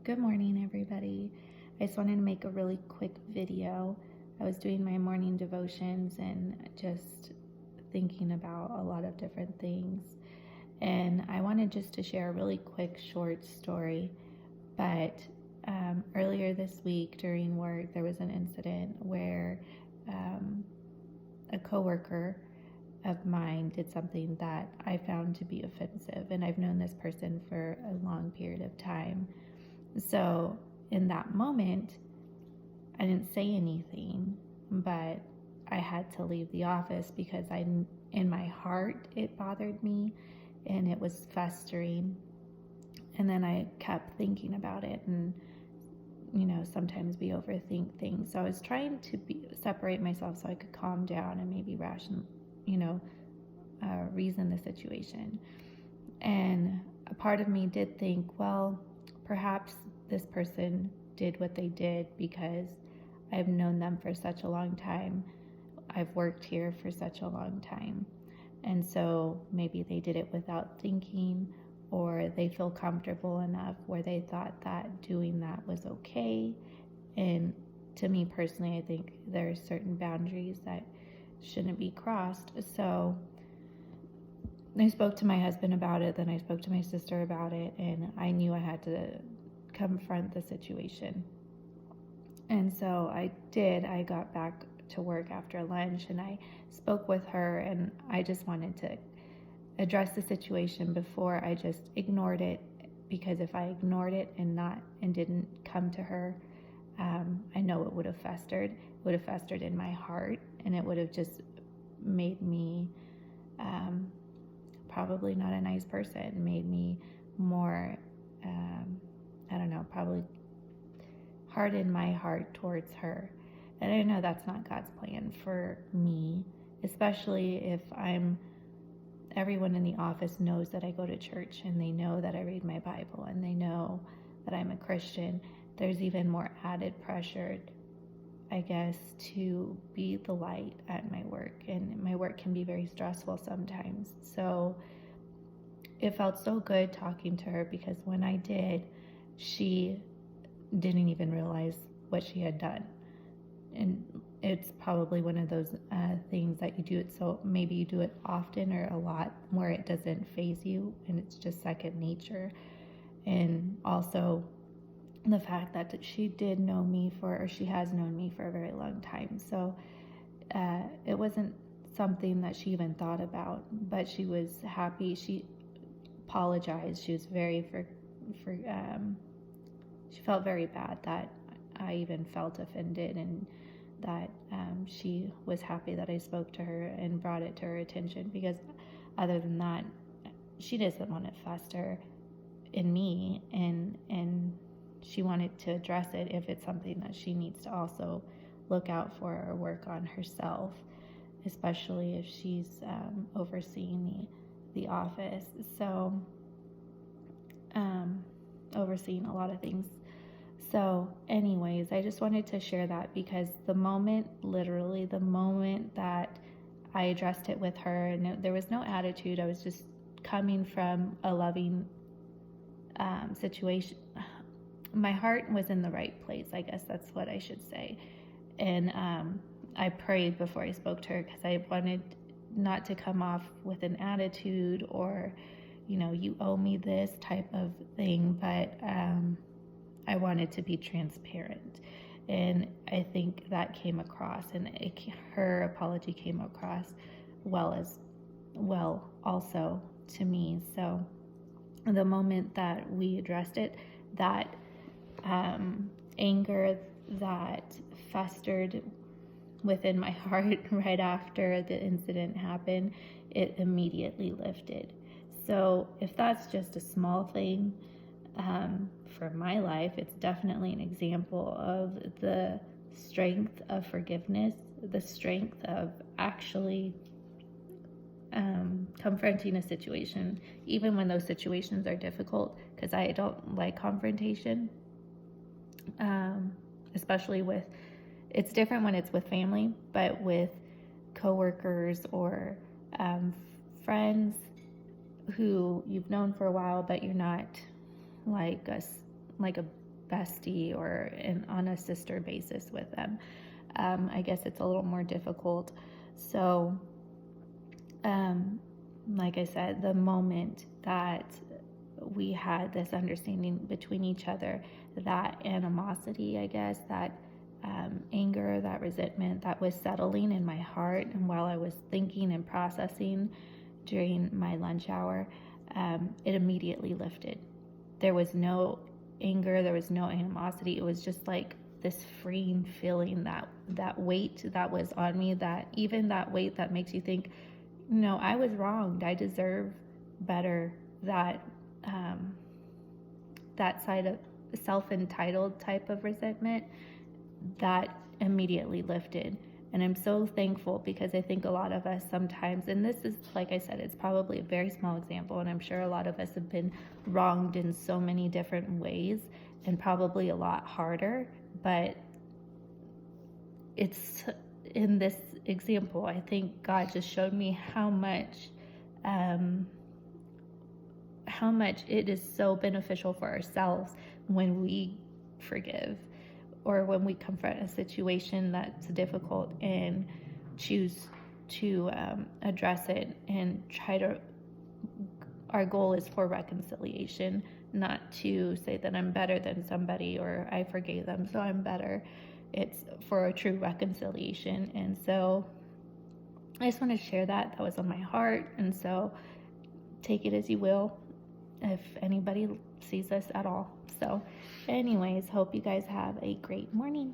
Good morning, everybody. I just wanted to make a really quick video. I was doing my morning devotions and just thinking about a lot of different things. And I wanted just to share a really quick, short story. But earlier this week during work, there was an incident where a coworker of mine did something that I found to be offensive. And I've known this person for a long period of time. So in that moment, I didn't say anything, but I had to leave the office because in my heart, it bothered me and it was festering. And then I kept thinking about it, and sometimes we overthink things. So I was trying to separate myself so I could calm down and maybe reason the situation. And a part of me did think, well, perhaps this person did what they did because I've known them for such a long time. I've worked here for such a long time. And so maybe they did it without thinking, or they feel comfortable enough where they thought that doing that was okay. And to me personally, I think there are certain boundaries that shouldn't be crossed. So I spoke to my husband about it, then I spoke to my sister about it, and I knew I had to confront the situation. And so I did. I got back to work after lunch and I spoke with her, and I just wanted to address the situation before I just ignored it, because if I ignored it and didn't come to her, I know it would have festered. It would have festered in my heart, and it would have just made me probably not a nice person, made me more, probably harden my heart towards her. And I know that's not God's plan for me, especially if everyone in the office knows that I go to church, and they know that I read my Bible, and they know that I'm a Christian. There's even more added pressure, I guess, to be the light at my work. And my work can be very stressful sometimes. So it felt so good talking to her, because when I did, she didn't even realize what she had done. And it's probably one of those things that you do it, so maybe you do it often or a lot, where it doesn't faze you and it's just second nature. And also the fact that she has known me for a very long time. So it wasn't something that she even thought about, but she was happy. She apologized. She was she felt very bad that I even felt offended, and that she was happy that I spoke to her and brought it to her attention, because other than that, she doesn't want it fester in me, and she wanted to address it if it's something that she needs to also look out for or work on herself, especially if she's overseeing the office. So overseeing a lot of things. So anyways, I just wanted to share that, because literally the moment that I addressed it with her, and there was no attitude, I was just coming from a loving situation. My heart was in the right place, I guess that's what I should say. And I prayed before I spoke to her, because I wanted not to come off with an attitude or, you owe me this type of thing, but I wanted to be transparent. And I think that came across, and her apology came across well also to me. So the moment that we addressed it, that anger that festered within my heart right after the incident happened, it immediately lifted. So if that's just a small thing for my life, it's definitely an example of the strength of forgiveness, the strength of actually confronting a situation, even when those situations are difficult, because I don't like confrontation, especially it's different when it's with family, but with coworkers or friends who you've known for a while, but you're not like a bestie or on a sister basis with them. I guess it's a little more difficult. So, like I said, the moment that we had this understanding between each other, that animosity, I guess, that anger, that resentment that was settling in my heart, and while I was thinking and processing during my lunch hour, it immediately lifted. There was no anger, there was no animosity. It was just like this freeing feeling, that weight that was on me, that even that weight that makes you think, no, I was wronged, I deserve better, that that side of self-entitled type of resentment, that immediately lifted. And I'm so thankful, because I think a lot of us sometimes, and this is, like I said, it's probably a very small example, and I'm sure a lot of us have been wronged in so many different ways, and probably a lot harder. But it's, in this example, I think God just showed me how much it is so beneficial for ourselves when we forgive, or when we confront a situation that's difficult and choose to address it and our goal is for reconciliation, not to say that I'm better than somebody or I forgave them so I'm better. It's for a true reconciliation. And so I just want to share that was on my heart. And so take it as you will, if anybody sees this at all. So anyways, hope you guys have a great morning.